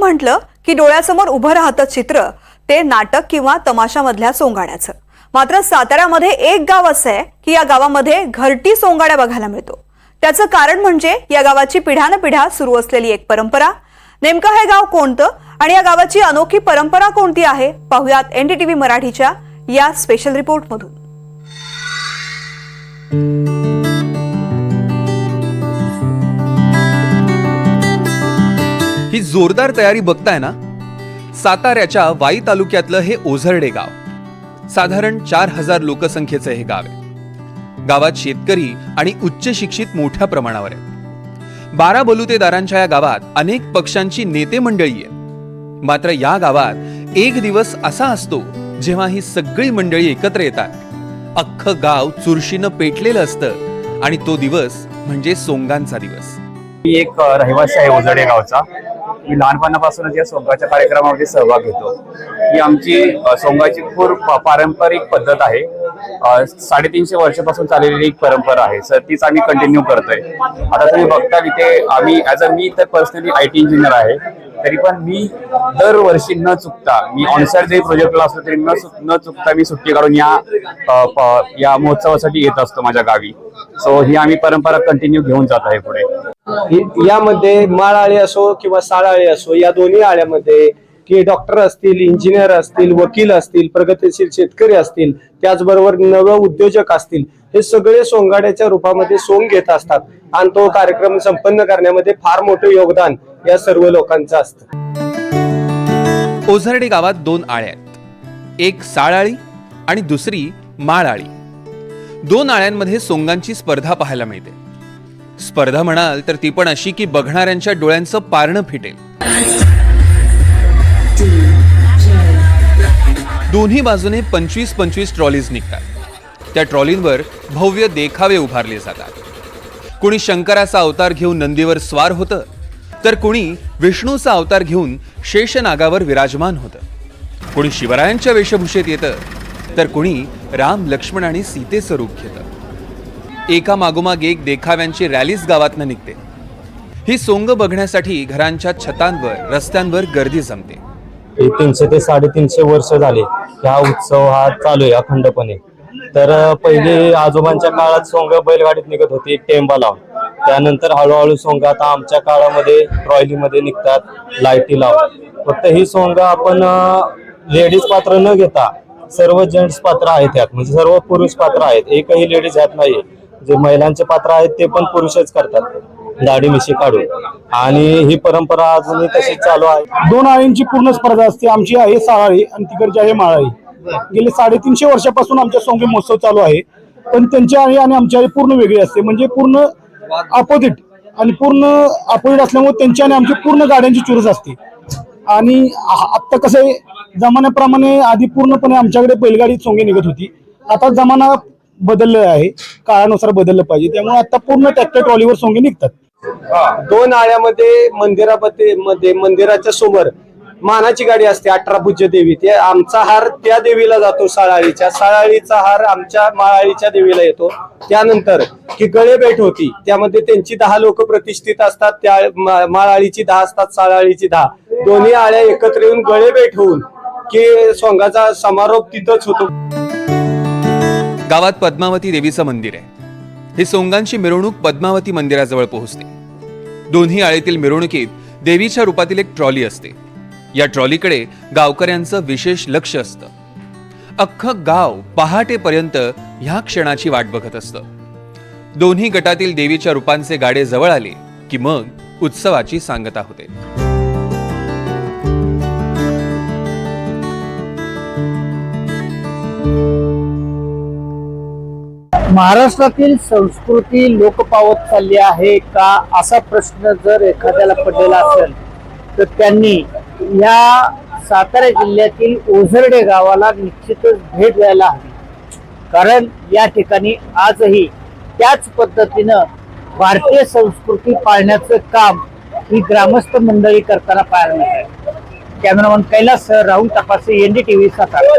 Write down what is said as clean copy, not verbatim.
म्हटलं की डोळ्यासमोर उभं राहतं चित्र ते नाटक किंवा तमाशामधल्या सोंगाड्याचं। मात्र साताऱ्यामध्ये एक गाव असं आहे की या गावामध्ये घरटी सोंगाड्या बघायला मिळतो। त्याचं कारण म्हणजे या गावाची पिढ्यानपिढ्या सुरू असलेली एक परंपरा। नेमकं हे गाव कोणतं आणि या गावाची अनोखी परंपरा कोणती आहे, पाहुयात एनडीटीव्ही मराठीच्या या स्पेशल रिपोर्टमधून। ही जोरदार तयारी बघताय ना। साताऱ्याच्या वाई तालुक्यातलं हे ओझरडे गाव साधारण 4000 लोकसंख्येचं हे गाव आहे। गावात शेतकरी आणि उच्च शिक्षित मोठ्या प्रमाणावर आहेत। 12 बलुतेदारांच्या या गावात अनेक पक्षांची नेते मंडळी आहे। मात्र या गावात एक दिवस असा असतो जेव्हा ही सगळी मंडळी एकत्र येतात। अख्खं गाव चुरशीनं पेटलेलं असतं आणि तो दिवस म्हणजे सोंगांचा दिवस। मी एक रहिवासी आहे ओझरडे गावचा। मी लहानपणापासूनच या सोंगाच्या कार्यक्रमामध्ये सहभाग घेतो। ही आमची सोंगाची पारंपरिक पद्धत आहे। 350 वर्षापासून चाललेली एक परंपरा आहे सर, तीच आम्ही कंटिन्यू करतोय। आता तुम्ही बघता इथे आम्ही मी तर पर्सनली IT इंजिनियर आहे, तरी पण मी दरवर्षी न चुकता मी ऑनसाइट जरी प्रोजेक्टला असलो तरी न चुकता मी सुट्टी काढून या महोत्सवासाठी येत असतो माझ्या गावी। सो ही आम्ही परंपरा कंटिन्यू घेऊन जात आहे पुढे। यामध्ये माळाळी असो किंवा साळाळी असो, या दोन्ही आळ्यामध्ये की डॉक्टर असतील, इंजिनियर असतील, वकील असतील, प्रगतीशील शेतकरी असतील, त्याचबरोबर नव उद्योजक असतील, हे सगळे सोंगाड्याच्या रूपामध्ये सोंग घेत असतात आणि तो कार्यक्रम संपन्न करण्यामध्ये फार मोठे योगदान या सर्व लोकांचं असतं। ओझरडे गावात 2 आळ्या आहेत, एक साळाळी आणि दुसरी माळाळी। 2 आळ्यांमध्ये सोंगांची स्पर्धा पाहायला मिळते। स्पर्धा म्हणाल तर ती पण अशी की बघणाऱ्यांच्या डोळ्यांचं पारणं फिटेल। दोन्ही बाजूने 25-25 ट्रॉलीज निघतात। त्या ट्रॉलींवर भव्य देखावे उभारले जातात। कुणी शंकराचा अवतार घेऊन नंदीवर स्वार होतं, तर कुणी विष्णूचा अवतार घेऊन शेषनागावर विराजमान होतं। कुणी शिवरायांच्या वेशभूषेत येतं, तर कुणी राम, लक्ष्मण आणि सीतेचं रूप घेतं। एका मागोमाग एक देखाव्यांची रॅलीज गावातनं निघते। ही सोंग बघण्यासाठी घरांच्या छतांवर, रस्त्यांवर गर्दी जमते। 300 ते 350 वर्ष झाले हा उत्सव हा चालू आहे अखंडपणे। तर पहिले आजोबांच्या काळात सोंग बैलगाडीत निघत होती टेंबा लावून, त्यानंतर हळूहळू सोंग आता आमच्या काळामध्ये ट्रॉलीमध्ये निघतात लाईटी लावून। फक्त ही सोंग आपण लेडीज पात्र न घेता सर्व जेंट्स पात्र आहेत यात, म्हणजे सर्व पुरुष पात्र आहेत, एकही लेडीज यात नाही। जे महिलांचे पात्र आहेत ते पण पुरुषच करतात, दाढी मिशी काढून, आणि ही परंपरा अजूनही तशीच चालू आहे। 2 आळींची पूर्ण स्पर्धा असते। आमची आहे साळाळी आणि तिकडची आहे माळाळी। गेले 350 वर्षापासून आमच्या सोंगे महोत्सव चालू आहे, पण त्यांची आळी आणि आमची आळी पूर्ण वेगळी असते, म्हणजे पूर्ण अपोजिट असल्यामुळे त्यांची आणि आमची पूर्ण गाड्यांची चुरस असते। आणि आता कसं आहे, जमान्याप्रमाणे आधी पूर्णपणे आमच्याकडे बैलगाडी सोंगे निघत होती, आता जमाना बदललेला आहे, काळानुसार बदललं पाहिजे, त्यामुळे आता पूर्ण ट्रॅक्टर ट्रॉलीवर सोंगे निघतात। 2 आळ्यामध्ये मंदिराच्या समोर मानाची गाडी असते 18 पूज्य देवी, ते आमचा हार त्या देवीला जातो साळाळीचा हार आमच्या माळाळीच्या देवीला येतो। त्यानंतर की गळेभेट होती, त्यामध्ये त्यांची 10 लोक प्रतिष्ठित असतात, त्या माळाळीची 10 असतात, साळाळीची 10, दोन्ही आळ्या एकत्र येऊन गळेभेट होऊन की सोंगाचा समारोप तिथंच होतो। गावात पद्मावती देवीचं मंदिर आहे। ही सोंगांची मिरवणूक पद्मावती मंदिराजवळ पोहोचते। दोन्ही आळीतील मिरवणुकीत देवीच्या रूपातील एक ट्रॉली असते। या ट्रॉलीकडे गावकऱ्यांचं विशेष लक्ष असतं। अख्खं गाव पहाटेपर्यंत ह्या क्षणाची वाट बघत असतं। दोन्ही गटातील देवीच्या रूपांचे गाडे जवळ आले की मग उत्सवाची सांगता होते। महाराष्ट्रातील संस्कृती लोप पावत चालली आहे का, असा प्रश्न जर एखाद्याला पडलेला असेल तर त्यांनी या सातारा जिल्ह्यातील ओझरडे गावाला निश्चितच भेट द्यायला हवी। कारण या ठिकाणी आजही त्याच पद्धतीनं भारतीय संस्कृती पाळण्याचं काम ही ग्रामस्थ मंडळी करताना पाहायला मिळते। Cameraman Kailas Rahul Tapase, NDTV Satara.